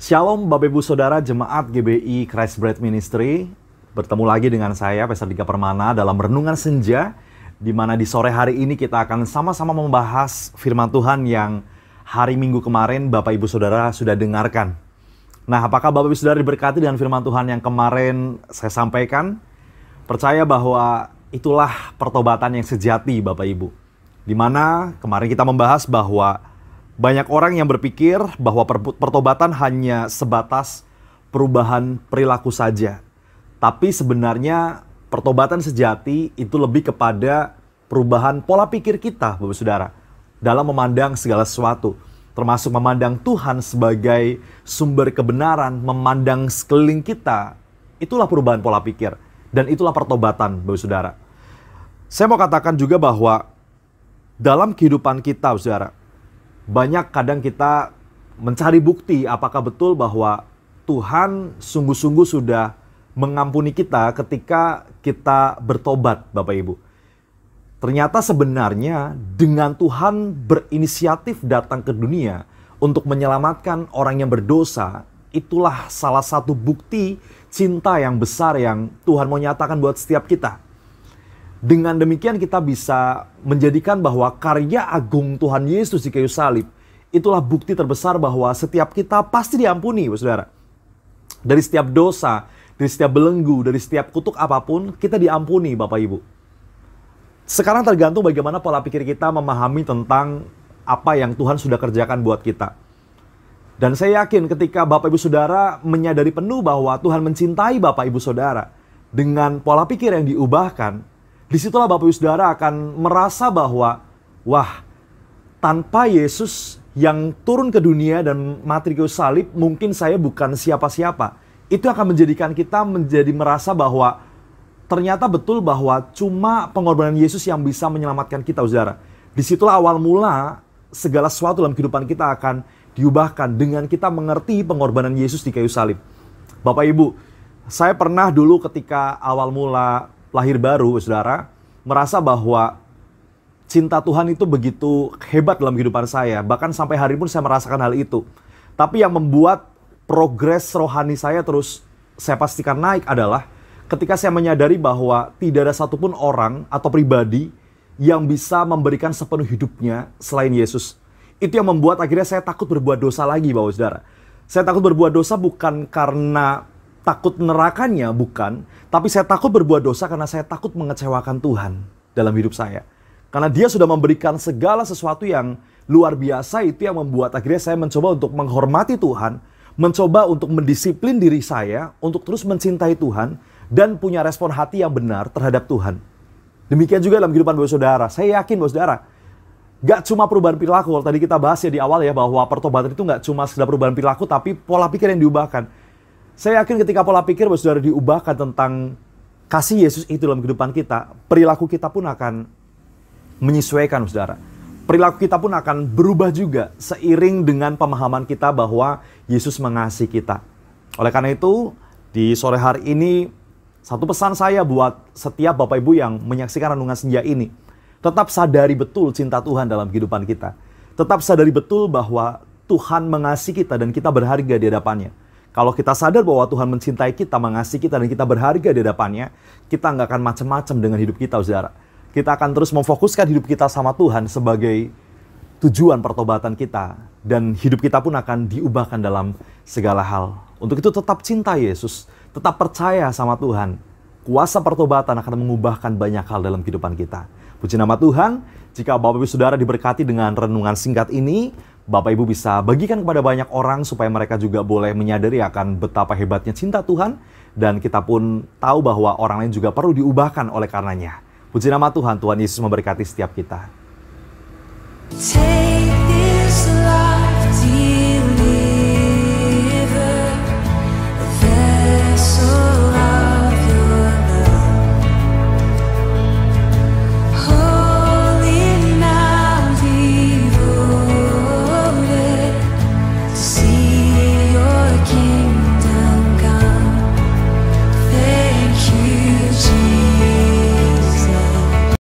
Shalom Bapak Ibu Saudara Jemaat GBI Christ Bread Ministry. Bertemu lagi dengan saya, Pastor Dika Permana, dalam Renungan Senja, di mana di sore hari ini kita akan sama-sama membahas firman Tuhan yang hari Minggu kemarin Bapak Ibu Saudara sudah dengarkan. Nah, apakah Bapak Ibu Saudara diberkati dengan firman Tuhan yang kemarin saya sampaikan? Percaya bahwa itulah pertobatan yang sejati Bapak Ibu. Di mana kemarin kita membahas bahwa banyak orang yang berpikir bahwa pertobatan hanya sebatas perubahan perilaku saja. Tapi sebenarnya pertobatan sejati itu lebih kepada perubahan pola pikir kita, Bapak Saudara, dalam memandang segala sesuatu. Termasuk memandang Tuhan sebagai sumber kebenaran, memandang sekeliling kita. Itulah perubahan pola pikir. Dan itulah pertobatan, Bapak Saudara. Saya mau katakan juga bahwa dalam kehidupan kita, Bapak Saudara, banyak kadang kita mencari bukti apakah betul bahwa Tuhan sungguh-sungguh sudah mengampuni kita ketika kita bertobat, Bapak Ibu. Ternyata sebenarnya dengan Tuhan berinisiatif datang ke dunia untuk menyelamatkan orang yang berdosa, itulah salah satu bukti cinta yang besar yang Tuhan mau nyatakan buat setiap kita. Dengan demikian kita bisa menjadikan bahwa karya agung Tuhan Yesus di kayu salib itulah bukti terbesar bahwa setiap kita pasti diampuni, Saudara. Dari setiap dosa, dari setiap belenggu, dari setiap kutuk apapun, kita diampuni, Bapak Ibu. Sekarang tergantung bagaimana pola pikir kita memahami tentang apa yang Tuhan sudah kerjakan buat kita. Dan saya yakin ketika Bapak Ibu Saudara menyadari penuh bahwa Tuhan mencintai Bapak Ibu Saudara dengan pola pikir yang diubahkan, disitulah Bapak Ibu Saudara akan merasa bahwa, wah, tanpa Yesus yang turun ke dunia dan mati di kayu salib, mungkin saya bukan siapa-siapa. Itu akan menjadikan kita menjadi merasa bahwa ternyata betul bahwa cuma pengorbanan Yesus yang bisa menyelamatkan kita, Saudara. Disitulah awal mula segala sesuatu dalam kehidupan kita akan diubahkan dengan kita mengerti pengorbanan Yesus di kayu salib. Bapak Ibu, saya pernah dulu ketika awal mula lahir baru, Saudara, merasa bahwa cinta Tuhan itu begitu hebat dalam kehidupan saya. Bahkan sampai hari pun saya merasakan hal itu. Tapi yang membuat progres rohani saya terus saya pastikan naik adalah ketika saya menyadari bahwa tidak ada satupun orang atau pribadi yang bisa memberikan sepenuh hidupnya selain Yesus. Itu yang membuat akhirnya saya takut berbuat dosa lagi, Bapak Saudara. Saya takut berbuat dosa bukan karena takut nerakanya, bukan. Tapi saya takut berbuat dosa karena saya takut mengecewakan Tuhan dalam hidup saya. Karena Dia sudah memberikan segala sesuatu yang luar biasa, itu yang membuat akhirnya saya mencoba untuk menghormati Tuhan, mencoba untuk mendisiplin diri saya, untuk terus mencintai Tuhan, dan punya respon hati yang benar terhadap Tuhan. Demikian juga dalam kehidupan Bapak Saudara. Saya yakin Bapak Saudara, gak cuma perubahan perilaku. Tadi kita bahas ya di awal ya, bahwa pertobatan itu gak cuma sekedar perubahan perilaku, tapi pola pikir yang diubahkan. Saya yakin ketika pola pikir Bapak Saudara diubahkan tentang kasih Yesus itu dalam kehidupan kita, perilaku kita pun akan menyesuaikan, Saudara. Perilaku kita pun akan berubah juga seiring dengan pemahaman kita bahwa Yesus mengasihi kita. Oleh karena itu, di sore hari ini, satu pesan saya buat setiap Bapak Ibu yang menyaksikan Renungan Senja ini, tetap sadari betul cinta Tuhan dalam kehidupan kita. Tetap sadari betul bahwa Tuhan mengasihi kita dan kita berharga di hadapannya. Kalau kita sadar bahwa Tuhan mencintai kita, mengasihi kita, dan kita berharga di hadapannya, kita nggak akan macam-macam dengan hidup kita, Saudara. Kita akan terus memfokuskan hidup kita sama Tuhan sebagai tujuan pertobatan kita. Dan hidup kita pun akan diubahkan dalam segala hal. Untuk itu tetap cinta Yesus, tetap percaya sama Tuhan. Kuasa pertobatan akan mengubahkan banyak hal dalam kehidupan kita. Puji nama Tuhan, jika Bapak Ibu Saudara diberkati dengan renungan singkat ini, Bapak Ibu bisa bagikan kepada banyak orang supaya mereka juga boleh menyadari akan betapa hebatnya cinta Tuhan. Dan kita pun tahu bahwa orang lain juga perlu diubahkan oleh karenanya. Puji nama Tuhan, Tuhan Yesus memberkati setiap kita.